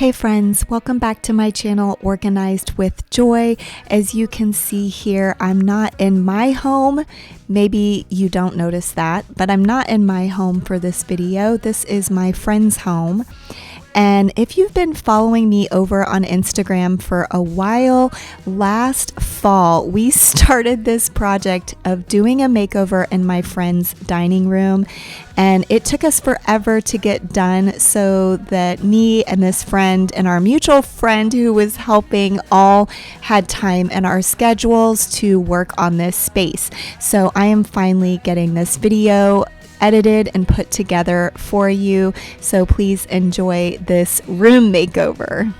Hey friends, welcome back to my channel, Organized with Joy. As you can see here, I'm not in my home. Maybe you don't notice that, but I'm not in my home for this video. This is my friend's home. And if you've been following me over on Instagram for a while, last fall, we started this project of doing a makeover in my friend's dining room. And it took us forever to get done so that me and this friend and our mutual friend who was helping all had time in our schedules to work on this space. So I am finally getting this video edited and put together for you, so please enjoy this room makeover.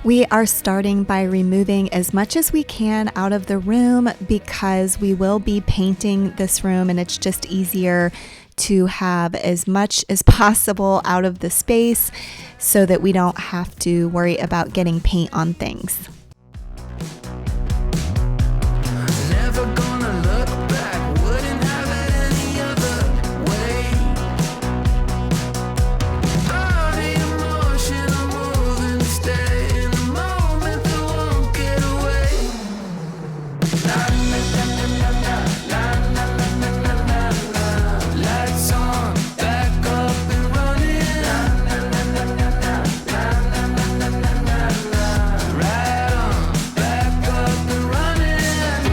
We are starting by removing as much as we can out of the room because we will be painting this room and it's just easier to have as much as possible out of the space so that we don't have to worry about getting paint on things. Never gonna look back, wouldn't have it any other way. All the emotion I'm moving, stay in the moment that won't get away. La la la la la la la la la la la. Lights on, back up and running. La la la la la la la la la la la la. Right on, back up and running.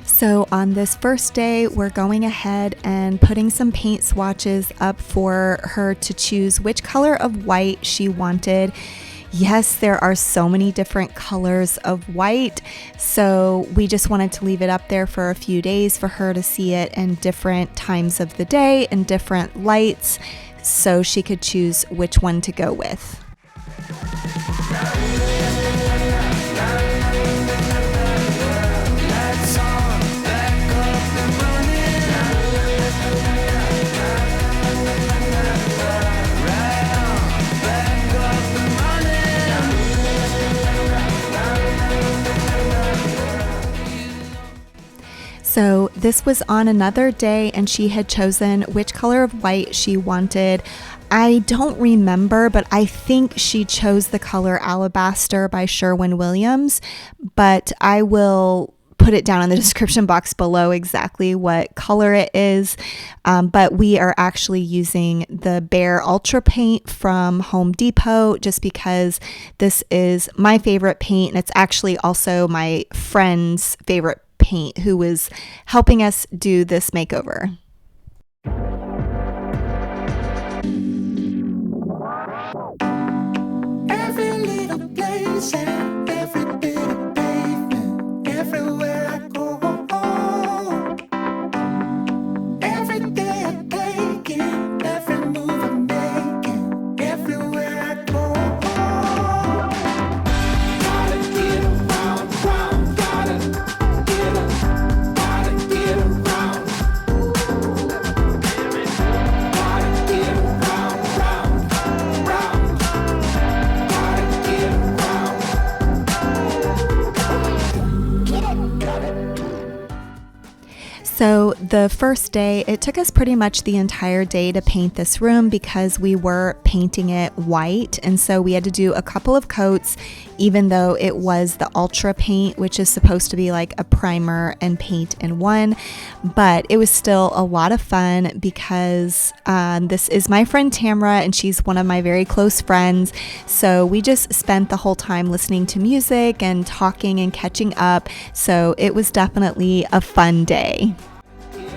So on this first day, we're going ahead and putting some paint swatches up for her to choose which color of white she wanted. Yes, there are so many different colors of white, so we just wanted to leave it up there for a few days for her to see it in different times of the day and different lights so she could choose which one to go with. Lights on, back up and running. Right on, back up and running. So this was on another day and she had chosen which color of white she wanted. I don't remember, but I think she chose the color Alabaster by Sherwin-Williams, but I will put it down in the description box below exactly what color it is. But we are actually using the Behr Ultra paint from Home Depot just because this is my favorite paint and it's actually also my friend's favorite paint who was helping us do this makeover. Every little place and every bit of pavement, everywhere I go, every day I take it, every move I'm making, everywhere I go. Gotta get around, gotta get around, gotta get around, So the first day, it took us pretty much the entire day to paint this room because we were painting it white. And so we had to do a couple of coats, even though it was the Ultra paint, which is supposed to be like a primer and paint in one. But it was still a lot of fun because this is my friend Tamara and she's one of my very close friends. So we just spent the whole time listening to music and talking and catching up. So it was definitely a fun day. get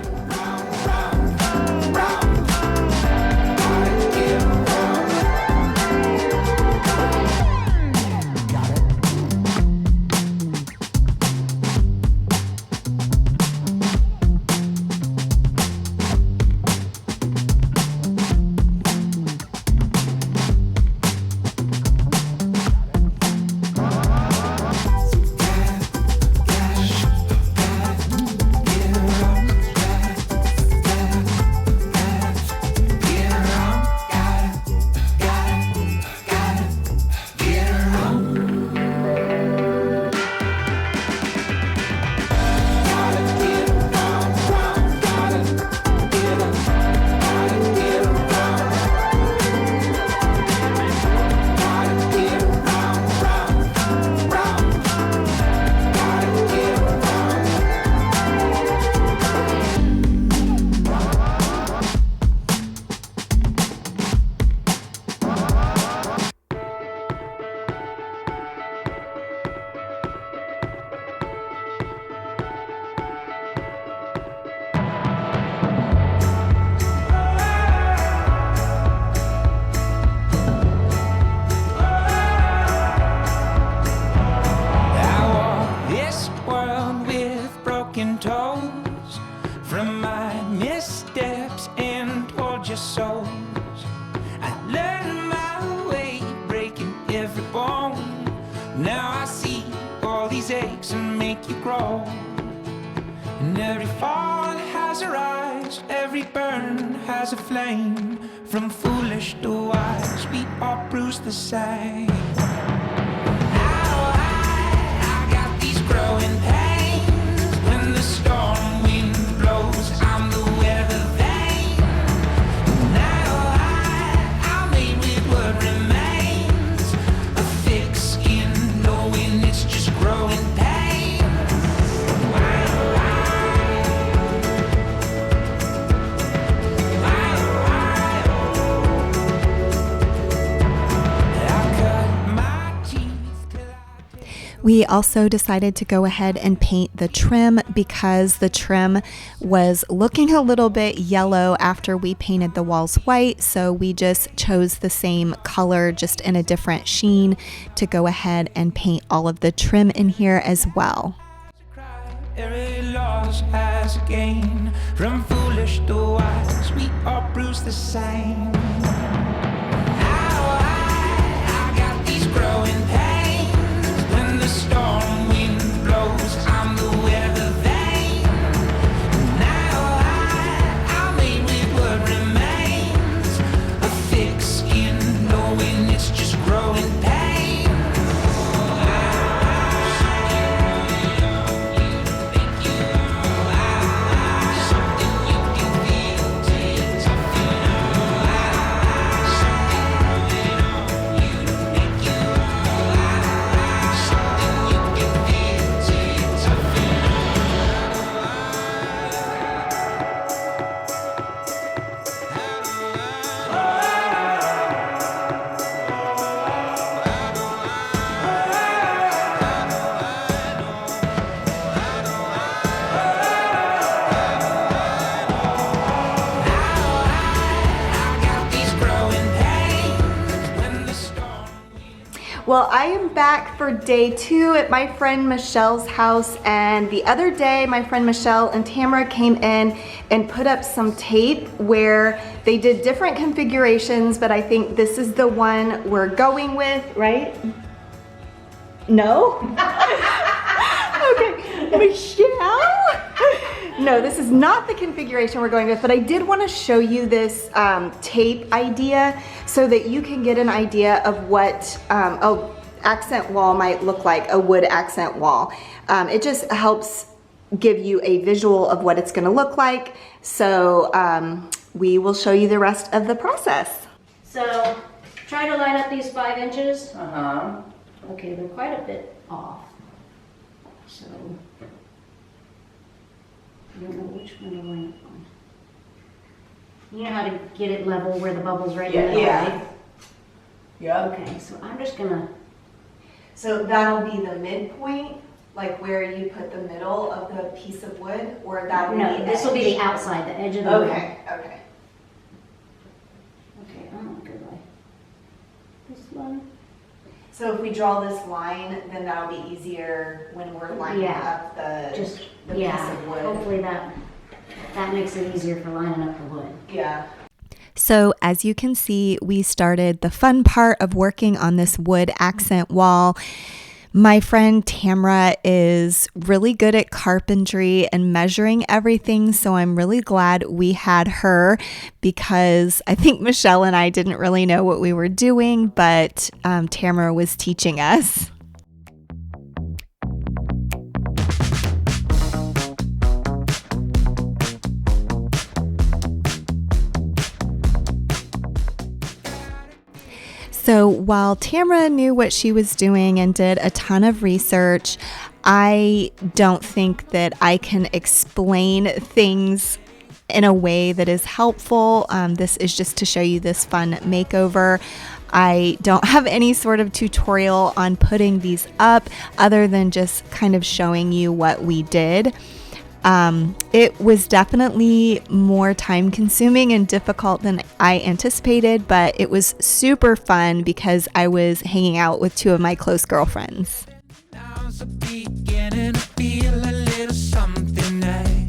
rose from my missteps and told your souls. I learned my way, breaking every bone. Now I see all these aches and make you grow. And every fall has a rise, every burn has a flame. From foolish to wise, we all bruise the same. I got these growing pains. When the storm wind blows, I'm the weather vane. Now I'm made with what remains. A thick skin, knowing it's just growing pain. We also decided to go ahead and paint the trim because the trim was looking a little bit yellow after we painted the walls white. So we just chose the same color, just in a different sheen, to go ahead and paint all of the trim in here as well. Every loss has a gain. From foolish to wise, we all bruise the same. I got these growing pains. When the storm wind blows, I'm the weather vane. Now I'm made with what remains. A thick skin, knowing it's just growing pain. Well, I am back for day 2 at my friend Michelle's house, and the other day my friend Michelle and Tamara came in and put up some tape where they did different configurations, but I think this is the one we're going with, right? No? Okay, Michelle? No, this is not the configuration we're going with, but I did want to show you this tape idea so that you can get an idea of what a accent wall might look like, a wood accent wall. It just helps give you a visual of what it's going to look like. So we will show you the rest of the process. So try to line up these 5 inches. Uh-huh. Okay, they're quite a bit off. So I don't know which one to line up on. You know how to get it level where the bubble's right in the middle, right? Yeah. Okay, so I'm just gonna, So that'll be the midpoint, like where you put the middle of the piece of wood, or that will no, be this will be the outside, the edge of the wood. Okay, okay. Okay, I'm gonna go by this one. So if we draw this line, then that'll be easier when we're lining Yeah. up the Just, piece yeah, of wood. hopefully that makes it easier for lining up the wood. Yeah. So as you can see, we started the fun part of working on this wood accent wall. My friend Tamara is really good at carpentry and measuring everything, so I'm really glad we had her because I think Michelle and I didn't really know what we were doing, but Tamara was teaching us. So while Tamara knew what she was doing and did a ton of research, I don't think that I can explain things in a way that is helpful. This is just to show you this fun makeover. I don't have any sort of tutorial on putting these up other than just kind of showing you what we did. It was definitely more time consuming and difficult than I anticipated, but it was super fun because I was hanging out with 2 of my close girlfriends. Now's the beginning, I feel a little something that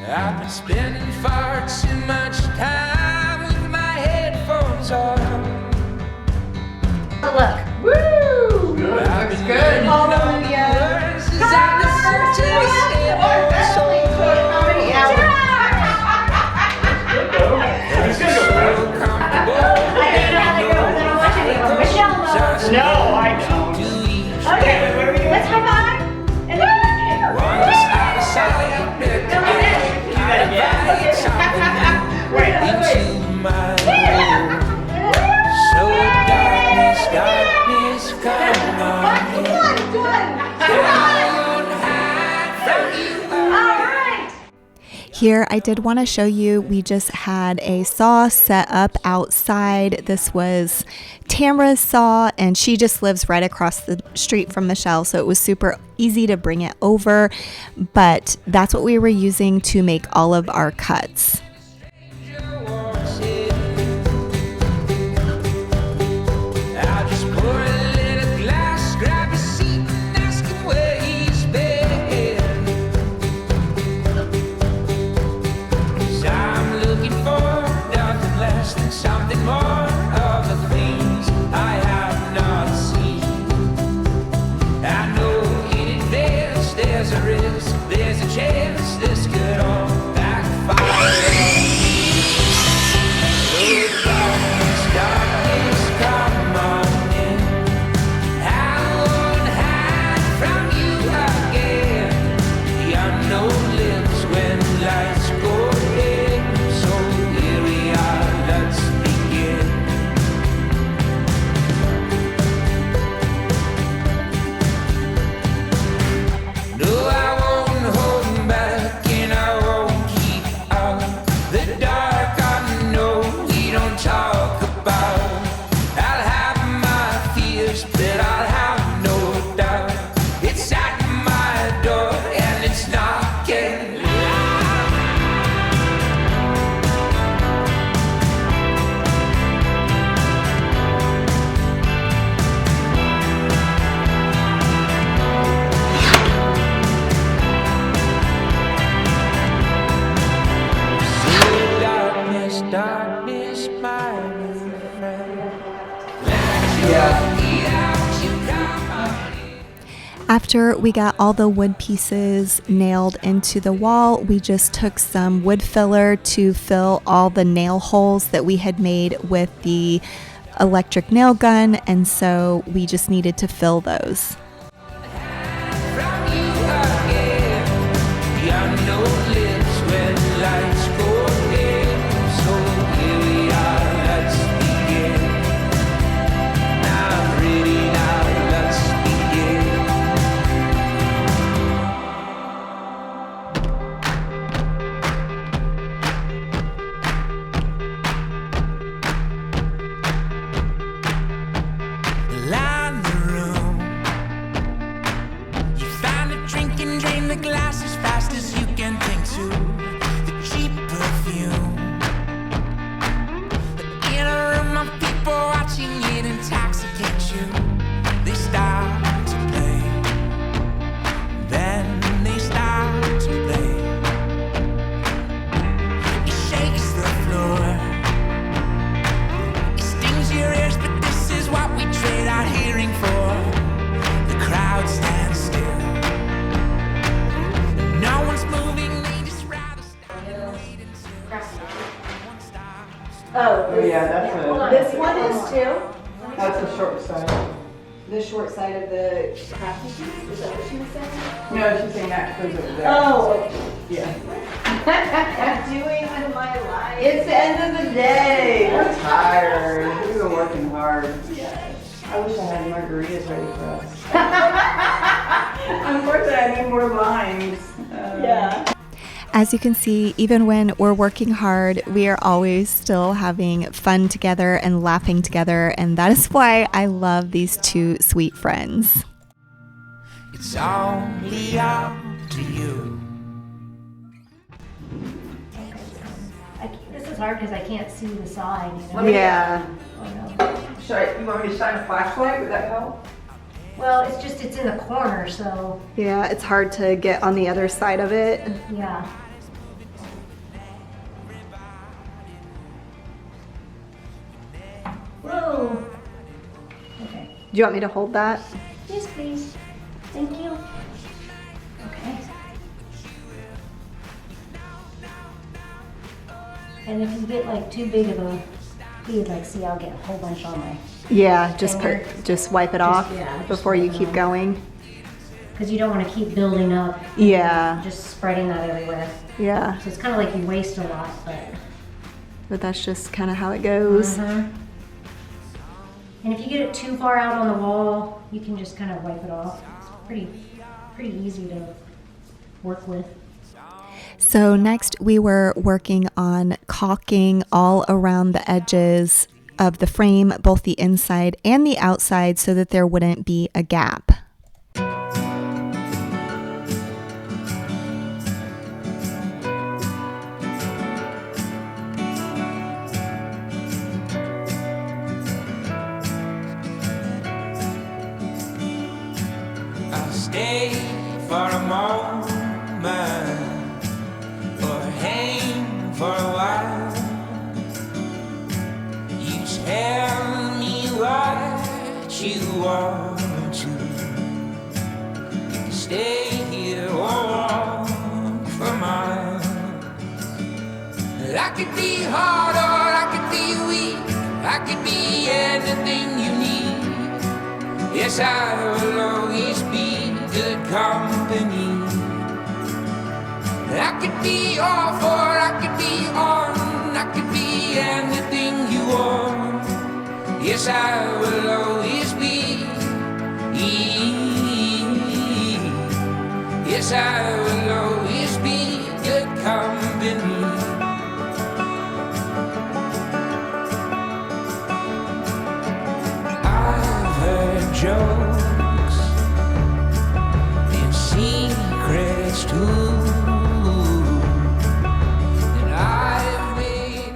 I've been spending far too much time with my headphones on. Look. Woo! I've Looks been good. learning all the Hallelujah. words as I listen to the No, I don't. Okay, let's high five. And then Here, I did want to show you, we just had a saw set up outside. This was Tamara's saw, and she just lives right across the street from Michelle, so it was super easy to bring it over. But that's what we were using to make all of our cuts. Something more of the things I have not seen. I know in advance there's a risk, there's a chance this could all backfire. So darkness, come on in. I won't hide from you again. The unknown lives when lights go dim. So here we are, let's begin. No, I won't hold back and I won't keep out the dark. I know we don't talk about. I'll have my fears, but I'll have no doubt. It's at my door and it's knocking loud. So darkness, darkness, my new friend. After we got all the wood pieces nailed into the wall, we just took some wood filler to fill all the nail holes that we had made with the electric nail gun, and so we just needed to fill those. From you again, the unknown lives when lights go dim. So here we are, let's begin. Now I'm ready, now let's begin. Line the room. You find a drink and drain the glass as fast as you can think to. The cheap perfume. In a room of people watching it intoxicate you. They start to play. Then they start to play. It shakes the floor. It stings your ears, but this is what we trade our hearing for. The crowd stands still. No one's moving, they just rather stand and wait until someone stops. Oh yeah, that's This one is too. that's a short side. The short side of the crafty piece? Is that what she was saying? No, she's saying that goes over there. Oh. Yeah. I'm doing with my life. It's the end of the day. We're tired. We've been working hard. I wish I had margaritas ready for us. Unfortunately, I need more lines. Yeah. As you can see, even when we're working hard, we are always still having fun together and laughing together, and that is why I love these two sweet friends. It's only up to you. This is hard because I can't see the side, you know? Yeah. Oh, no. You want me to shine a flashlight? Would that help? Well, it's in the corner, so Yeah, it's hard to get on the other side of it. yeah. you want me to hold that? Yes, please. Thank you. Okay. And if you get like too big of a bead, like see, I'll get a whole bunch on my, Yeah, just Finger. just wipe it off yeah, just before you wipe it keep off. going. because you don't want to keep building up, Yeah, just spreading that everywhere. yeah. So it's kind of like you waste a lot, But that's just kind of how it goes. And if you get it too far out on the wall, you can just kind of wipe it off. It's pretty easy to work with. So next we were working on caulking all around the edges of the frame, both the inside and the outside, so that there wouldn't be a gap. I'll stay for a moment or hang for a while. You tell me what you want to. You can stay here or walk for miles. I could be hard or I could be weak. I could be anything you need. Yes, I will always be good company. I could be off or I could be on. I could be anything you want. Yes, I will always be. Yes, I will always be good company. I've heard jokes and secrets too. And I've made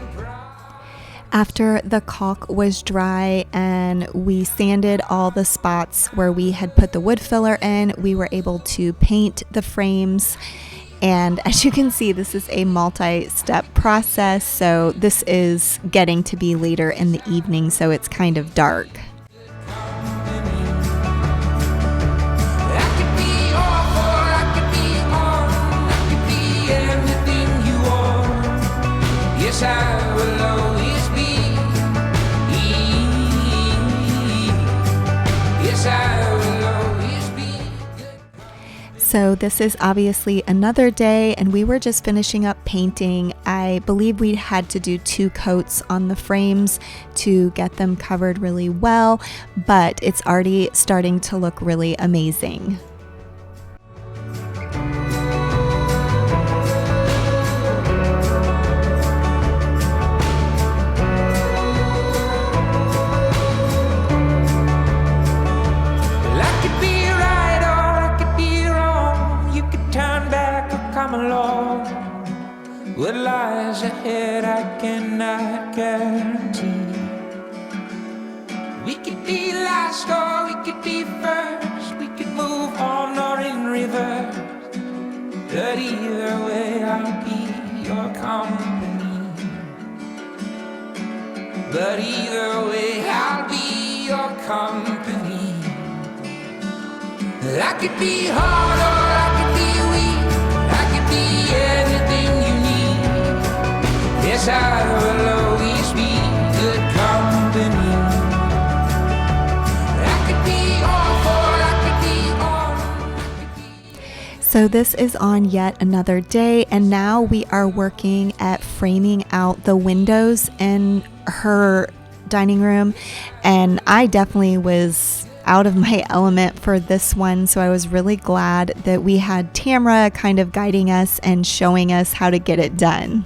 After the caulk was dry and we sanded all the spots where we had put the wood filler in, we were able to paint the frames. And as you can see, this is a multi-step process, so this is getting to be later in the evening, so it's kind of dark. I could be off or I could be on. I could be anything you want. Yes, I will always be. Yes, I will always be. So this is obviously another day, and we were just finishing up painting. I believe we had to do 2 coats on the frames to get them covered really well, but it's already starting to look really amazing. Well, I could be right or I could be wrong. You could turn back or come along. What lies ahead I cannot guarantee. We could be last or we could be first. We could move on or in reverse. But either way I'll be your company. But either way I'll be your company. I could be hard or I could be weak. I could be anything you need. Yes, I will always be good company. I could be off or I could be on. So this is on yet another day, and now we are working at framing out the windows in her dining room, and I definitely was out of my element for this one, so I was really glad that we had Tamra kind of guiding us and showing us how to get it done.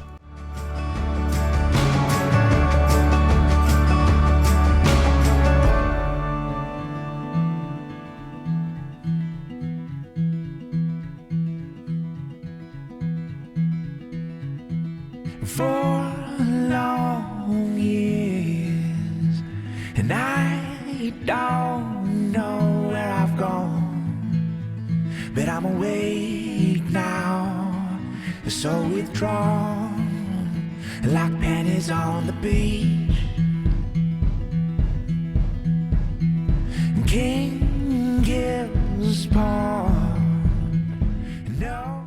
For long years, and I don't know where I've gone, but I'm awake now, so withdrawn, like pennies on the beach. king gives pawn. No.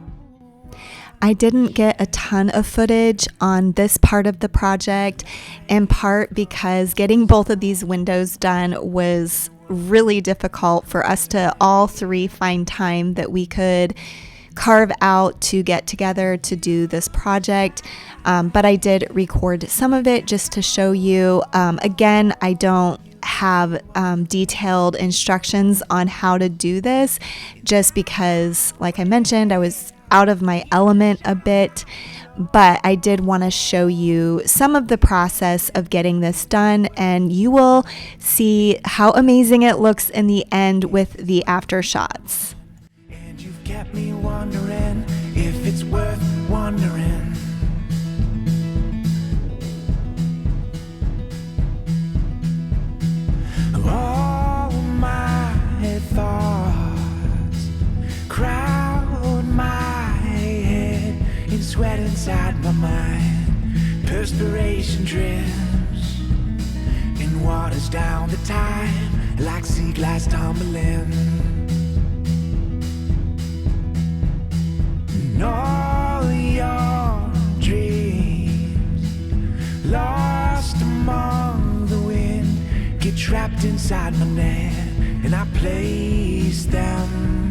I didn't get a ton of footage on this part of the project, in part because getting both of these windows done was really difficult for us to all three find time that we could carve out to get together to do this project. But I did record some of it just to show you. Again, I don't have detailed instructions on how to do this, just because, like I mentioned, I was out of my element a bit, but I did want to show you some of the process of getting this done, and you will see how amazing it looks in the end with the after shots. And you've kept me wondering if it's worth wondering. All my thoughts crowd my head in sweat inside my mind. Perspiration drips and waters down the time like sea glass tumbling. And all your dreams lost among the wind get trapped inside my net, and I place them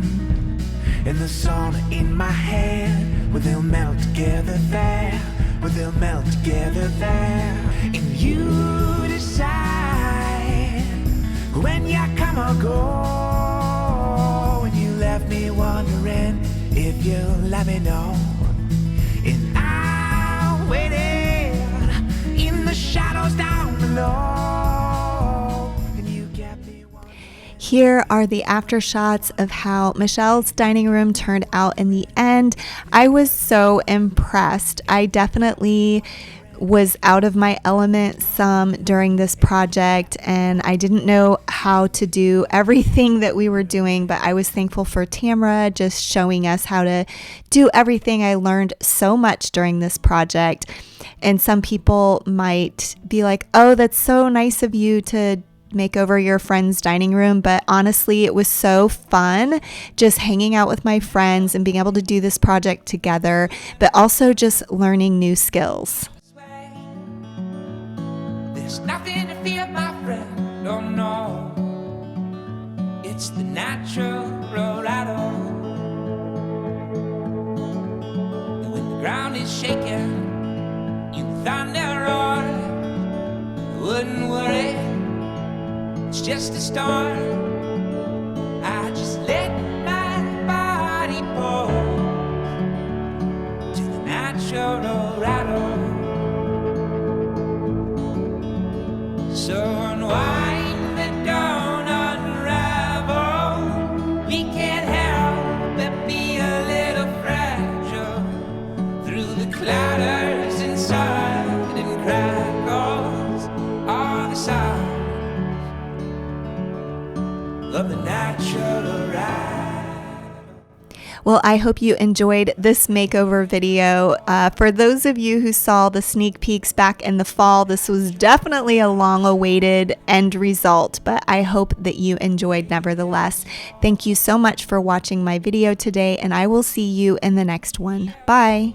in the sauna in my head, where they'll melt together there, where they'll melt together there. And you decide when you come or go, and you left me wondering if you'll let me know. And I'm waiting in the shadows down below. Here are the after shots of how Michelle's dining room turned out in the end. I was so impressed. I definitely was out of my element some during this project, and I didn't know how to do everything that we were doing, but I was thankful for Tamara just showing us how to do everything. I learned so much during this project, and some people might be like, oh, that's so nice of you to make over your friend's dining room, but honestly, it was so fun just hanging out with my friends and being able to do this project together, but also just learning new skills. There's nothing to fear, my friend. Oh no, it's the natural rattle. When the ground is shaking, you thunder roar. Wouldn't worry, it's just a storm. I just let my body pull to the natural rattle. So unwind and don't unravel. We can't help but be a little fragile through the clatters inside and crackles all the sound of the natural ride. Well, I hope you enjoyed this makeover video. For those of you who saw the sneak peeks back in the fall, this was definitely a long-awaited end result, but I hope that you enjoyed nevertheless. Thank you so much for watching my video today, and I will see you in the next one. Bye!